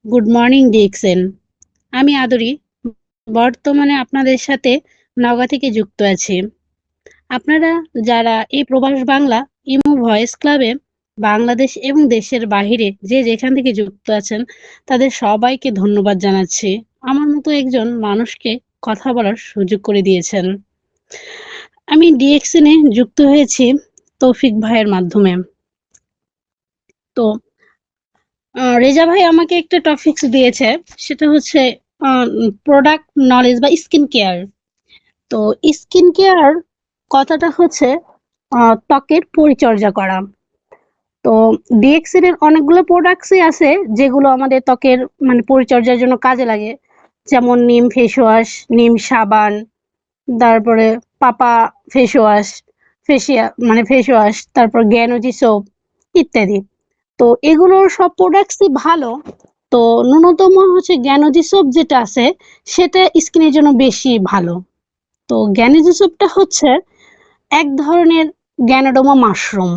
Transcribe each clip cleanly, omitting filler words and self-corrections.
Good morning ডিকসেন। আমি আদরি বর্তমানে আপনাদের সাথে নওগাঁ থেকে যুক্ত আছি। আপনারা যারা এই প্রবাস বাংলা ইমো ভয়েস ক্লাবে বাংলাদেশ এবং দেশের বাহিরে যে যেখান থেকে যুক্ত আছেন তাদের সবাইকে ধন্যবাদ জানাচ্ছি। আমার মতো একজন মানুষকে কথা বলার সুযোগ করে দিয়েছেন। আমি ডিএক্সএনে যুক্ত হয়েছি তৌফিক ভাইয়ের মাধ্যমে। তো রেজা ভাই আমাকে একটা টপিকস দিয়েছে, সেটা হচ্ছে প্রোডাক্ট নলেজ বা স্কিন কেয়ার। তো স্কিন কেয়ার কথাটা হচ্ছে ত্বকের পরিচর্যা করা। তো ডিএক্সএন এর অনেকগুলো প্রোডাক্টসই আছে যেগুলো আমাদের ত্বকের মানে পরিচর্যার জন্য কাজে লাগে, যেমন নিম ফেস ওয়াশ, নিম সাবান, তারপরে পাপা ফেস ওয়াশ, ফেস ওয়াশ, তারপর জ্ঞানোজি সোপ ইত্যাদি। তো এগুলোর সব প্রোডাক্টসই ভালো। তো ন্যূনতম হচ্ছে জ্ঞানোজি সোপ যেটা আছে সেটা স্কিনের জন্য বেশি ভালো। তো জ্ঞানোজি সোপটা হচ্ছে এক ধরনের গ্যানোডোমা মাশরুম।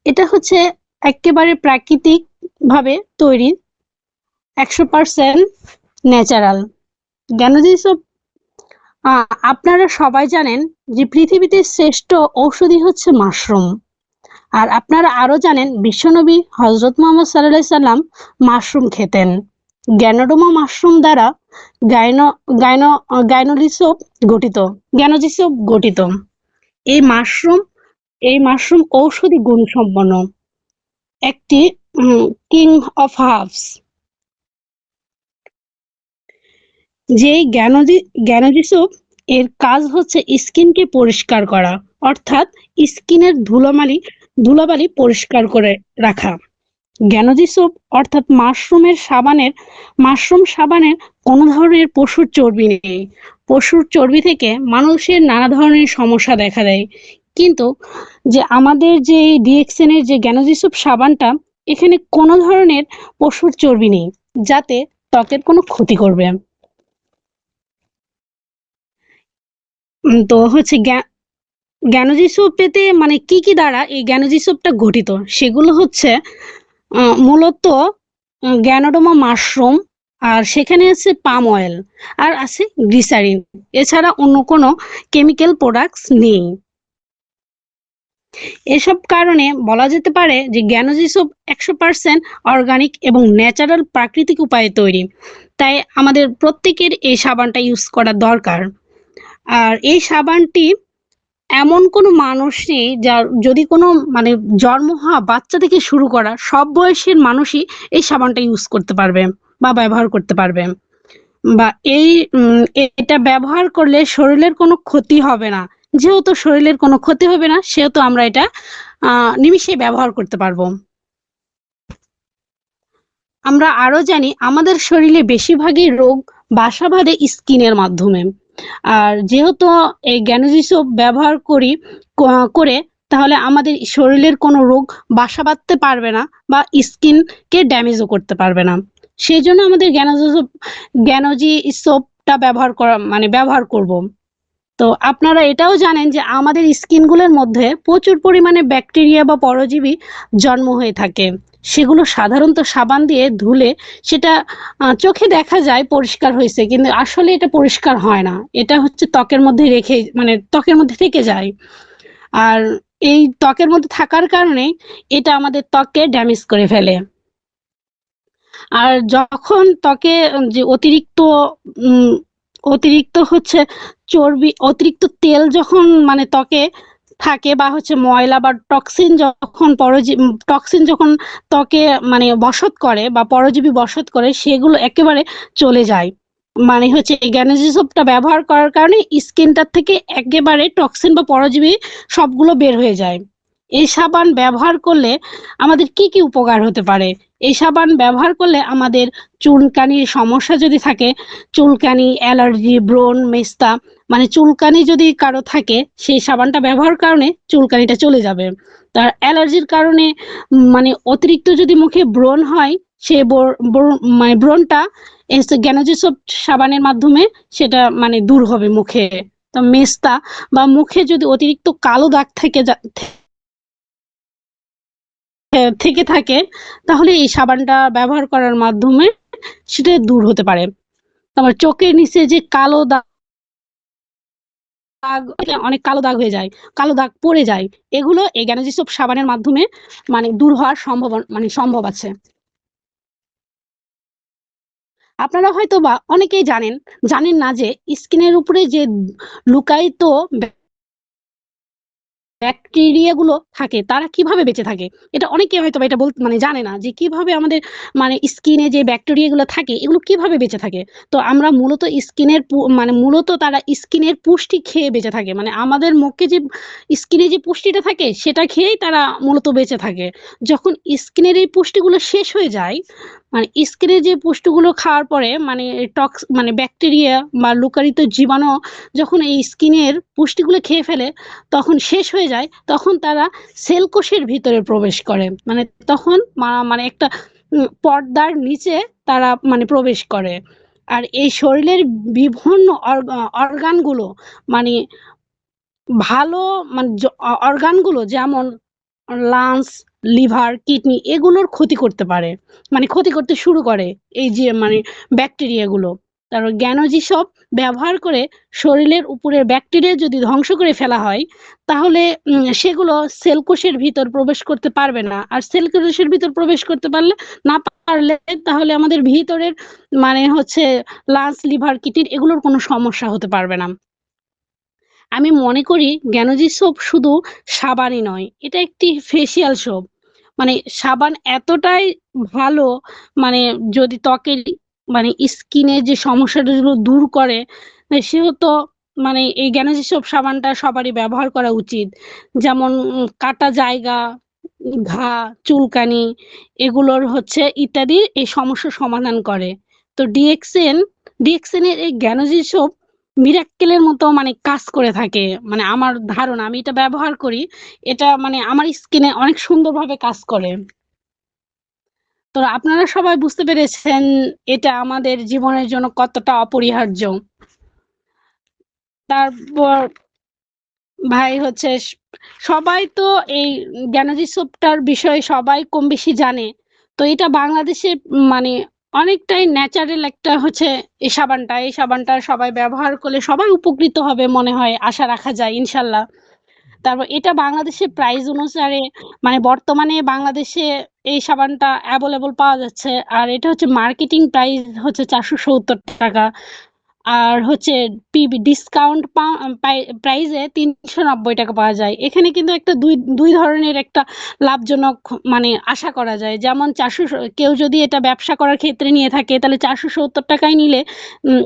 এটা হচ্ছে একেবারে প্রাকৃতিক ভাবে তৈরি, 100% ন্যাচারাল। জ্ঞানোজি সোপ, আপনারা সবাই জানেন যে পৃথিবীতে শ্রেষ্ঠ ঔষধি হচ্ছে মাশরুম। আর আপনারা আরো জানেন বিশ্বনবী হজরত মোহাম্মদ সাল্লাল্লাহু আলাইহি সাল্লাম মাশরুম খেতেন। গ্যানোডোমা মাশরুম দ্বারা গাইনো গাইনো গাইনোলিসোপ গঠিত জ্ঞানোজিসোপ গঠিত। এই মাশরুম এই মাশরুম ঔষধি গুণসম্পন্ন একটি কিং অফ হার্বস। যেই জ্ঞানোজিসোপ এর কাজ হচ্ছে স্কিনকে পরিষ্কার করা, অর্থাৎ স্কিনের ধুলাবালি পরিষ্কার করে রাখা। জ্ঞানোজি সোপ অর্থাৎ মাশরুম সাবানের কোনো ধরনের পশুর চর্বি নেই। পশুর চর্বি থেকে মানুষের নানা ধরনের সমস্যা দেখা দেয়, কিন্তু যে আমাদের যে ডিএক্সএন এর যে জ্ঞানোজি সোপ সাবানটা, এখানে কোনো ধরনের পশুর চর্বি নেই, যাতে ত্বকের কোনো ক্ষতি করবে। তো হচ্ছে জ্ঞানোজি সোপ পেতে মানে কি কি দ্বারা এই জ্ঞানোজি সোপটা গঠিত, সেগুলো হচ্ছে মূলত গ্যানোডোমা মাশরুম, আর সেখানে আছে পাম অয়েল, আর আছে গ্লিসারিন। এছাড়া অন্য কোনো কেমিক্যাল প্রোডাক্টস নেই। এসব কারণে বলা যেতে পারে যে জ্ঞানোজি সোপ 100% অর্গানিক এবং ন্যাচারাল প্রাকৃতিক উপায়ে তৈরি। তাই আমাদের প্রত্যেকের এই সাবানটা ইউজ করা দরকার। আর এই সাবানটি এমন কোনো মানুষ নেই যার, যদি কোনো মানে জন্ম হওয়া বাচ্চা থেকে শুরু করা সব বয়সের মানুষই এই সাবানটা ইউজ করতে পারবে বা ব্যবহার করতে পারবে, বা এটা ব্যবহার করলে শরীরের কোনো ক্ষতি হবে না। যেহেতু শরীরের কোনো ক্ষতি হবে না, সেহেতু আমরা এটা নিমিষেই ব্যবহার করতে পারবো। আমরা আরো জানি আমাদের শরীরে বেশিরভাগই রোগ বাসা বাঁধে স্কিনের মাধ্যমে। আর যেহেতু এই জ্ঞানোজি সোপ ব্যবহার করে, তাহলে আমাদের শরীরের কোনো রোগ বাসা বাঁধতে পারবে না বা স্কিনকে ড্যামেজও করতে পারবে না। সেই জন্য আমাদের জ্ঞানোজি সোপটা ব্যবহার করব। তো আপনারা এটাও জানেন যে আমাদের স্কিনগুলোর মধ্যে প্রচুর পরিমাণে ব্যাকটেরিয়া বা পরজীবী জন্ম হয়ে থাকে। সেগুলো সাধারণত সাবান দিয়ে ধুলে সেটা চোখে দেখা যায় পরিষ্কার হয়েছে, কিন্তু আসলে এটা পরিষ্কার হয় না। এটা হচ্ছে ত্বকের মধ্যে থেকে যায়। আর এই ত্বকের মধ্যে থাকার কারণে এটা আমাদের ত্বককে ড্যামেজ করে ফেলে। আর যখন ত্বকে যে উম অতিরিক্ত হচ্ছে অতিরিক্ত তেল যখন মানে ত্বকে থাকে, বা হচ্ছে ময়লা বা টক্সিন যখন ত্বকে মানে বসত করে বা পরজীবী বসত করে, সেগুলো একেবারে চলে যায়। মানে হচ্ছে এই জ্ঞানোজি সোপটা ব্যবহার করার কারণে স্কিনটার থেকে একেবারে টক্সিন বা পরজীবী সবগুলো বের হয়ে যায়। এই সাবান ব্যবহার করলে আমাদের কি কি উপকার হতে পারে? এই সাবান ব্যবহার করলে আমাদের চুলকানির সমস্যা যদি থাকে, চুলকানি, অ্যালার্জি, ব্রণ, মেস্তা, মানে চুলকানি যদি কারো থাকে, সেই সাবানটা ব্যবহার কারণে চুলকানিটা চলে যাবে। তার অ্যালার্জির কারণে মানে অতিরিক্ত যদি মুখে ব্রণ হয়, সে মানে ব্রণটা এই জ্ঞানোজি সোপ সাবানের মাধ্যমে সেটা মানে দূর হবে মুখে। তো মেস্তা বা মুখে যদি অতিরিক্ত কালো দাগ থেকে থেকে থাকে তাহলে এই সাবানটা ব্যবহার করার মাধ্যমে সেটা দূর হতে পারে। তারপর চোখের নিচে যে কালো দাগ অনেক কালো দাগ হয়ে যায়, কালো দাগ পড়ে যায়। এগুলো এই জ্ঞানজি সোপ সাবানের মাধ্যমে মানে দূর হওয়ার সম্ভব আছে। আপনারা হয়তোবা অনেকেই জানেন না যে স্কিনের উপরে যে লুকায়িত ব্যাকটেরিয়া গুলো থাকে তারা কিভাবে বেঁচে থাকে। এটা অনেকে হয়তোবা এটা মানে জানে না যে কিভাবে আমাদের মানে স্কিনে যে ব্যাকটেরিয়া গুলো থাকে এগুলো কিভাবে বেঁচে থাকে। তো আমরা মূলত মূলত তারা স্কিনের পুষ্টি খেয়ে বেঁচে থাকে। মানে আমাদের মুখে যে স্কিনে যে পুষ্টিটা থাকে সেটা খেয়েই তারা মূলত বেঁচে থাকে। যখন স্কিনের এই পুষ্টিগুলো শেষ হয়ে যায়, মানে স্কিনে যে পুষ্টিগুলো খাওয়ার পরে মানে ব্যাকটেরিয়া বা লুকায়িত জীবাণু যখন এই স্কিনের পুষ্টিগুলো খেয়ে ফেলে তখন শেষ হয়ে যায়, তখন তারা সেল কোষের ভিতরে প্রবেশ করে। মানে তখন মানে একটা পর্দার নিচে তারা মানে প্রবেশ করে। আর এই শরীরের বিভিন্ন অর্গানগুলো মানে ভালো মানে অর্গানগুলো যেমন লাংস, লিভার, কিডনি এগুলোর ক্ষতি করতে পারে। মানে ক্ষতি করতে শুরু করে এই যে মানে ব্যাকটেরিয়াগুলো। তারপর জ্ঞানজি সব ব্যবহার করে শরীরের উপরের ব্যাকটেরিয়া যদি ধ্বংস করে ফেলা হয়, তাহলে সেগুলো সেল কোষের ভিতর প্রবেশ করতে পারবে না। আর সেল কোষের ভিতর প্রবেশ করতে না পারলে তাহলে আমাদের ভিতরের মানে হচ্ছে লাংস, লিভার, কিডনির এগুলোর কোনো সমস্যা হতে পারবে না। আমি মনে করি জ্ঞানজি সোপ শুধু সাবানই নয়, এটা একটি ফেসিয়াল সোপ। মানে সাবান এতটাই ভালো, মানে যদি ত্বকের মানে স্কিনের যে সমস্যাগুলো দূর করে, সেহেতু মানে এই জ্ঞানজি সোপ সাবানটা সবারই ব্যবহার করা উচিত। যেমন কাটা জায়গা, ঘা, চুলকানি এগুলোর হচ্ছে ইত্যাদি এই সমস্যার সমাধান করে। তো ডিএক্সএন এর এই জ্ঞানজি সোপ মিরাক্কেলের মতো মানে কাজ করে থাকে। মানে আমার ধারণা, আমি এটা ব্যবহার করি। এটা মানে আমার স্কিনে অনেক সুন্দরভাবে কাজ করে। তো আপনারা সবাই বুঝতে পেরেছেন এটা আমাদের জীবনের জন্য কতটা অপরিহার্য। তারপর ভাই হচ্ছে সবাই তো এই জ্ঞানজি সোপটার বিষয়ে সবাই কম বেশি জানে। তো এটা বাংলাদেশে মানে অনেকটাই ন্যাচারাল একটা হচ্ছে এই সাবানটা সবাই ব্যবহার করলে সবাই উপকৃত হবে মনে হয়, আশা রাখা যায় ইনশাল্লাহ। তারপর এটা বাংলাদেশের প্রাইস অনুসারে মানে বর্তমানে বাংলাদেশে এই সাবানটা এভেলেবল পাওয়া যাচ্ছে। আর এটা হচ্ছে মার্কেটিং প্রাইস হচ্ছে ৳৪৭০ আর হচ্ছে ডিসকাউন্ট প্রাইসে ৳৩৯০ পাওয়া যায়। এখানে কিন্তু একটা দুই ধরনের একটা লাভজনক মানে আশা করা যায়। যেমন কেউ যদি এটা ব্যবসা করার ক্ষেত্রে নিয়ে থাকে তাহলে ৳৪৭০ নিলে উম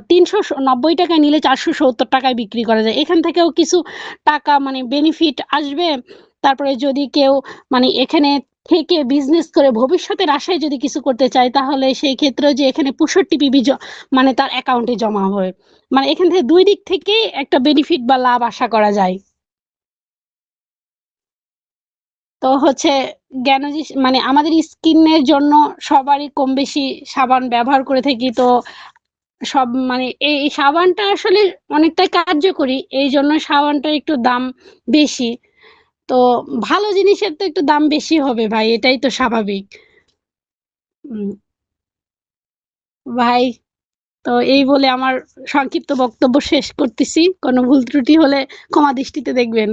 ৳৩৯০ নিলে ৳৪৭০ বিক্রি করা যায়। এখান থেকেও কিছু টাকা মানে বেনিফিট আসবে। তারপরে যদি কেউ মানে এখানে থেকে বিজনেস করে ভবিষ্যতের আশায় যদি কিছু করতে চায় তাহলে সেই ক্ষেত্রেও যে এখানে ৬৫ পিবি মানে তার অ্যাকাউন্টে জমা হয়। মানে এখান থেকে ২ দিক থেকেই একটা বেনিফিট বা লাভ আশা করা যায়। তো হচ্ছে জ্ঞানজি মানে আমাদের স্কিনের জন্য সবারই কম বেশি সাবান ব্যবহার করে থাকি। তো সব মানে এই সাবানটা আসলে অনেকটাই কার্যকরী। এইজন্য সাবানটার একটু দাম বেশি। তো ভালো জিনিসের তো একটু দাম বেশি হবে ভাই, এটাই তো স্বাভাবিক। উম ভাই, তো এই বলে আমার সংক্ষিপ্ত বক্তব্য শেষ করতেছি। কোনো ভুল ত্রুটি হলে ক্ষমা দৃষ্টিতে দেখবেন।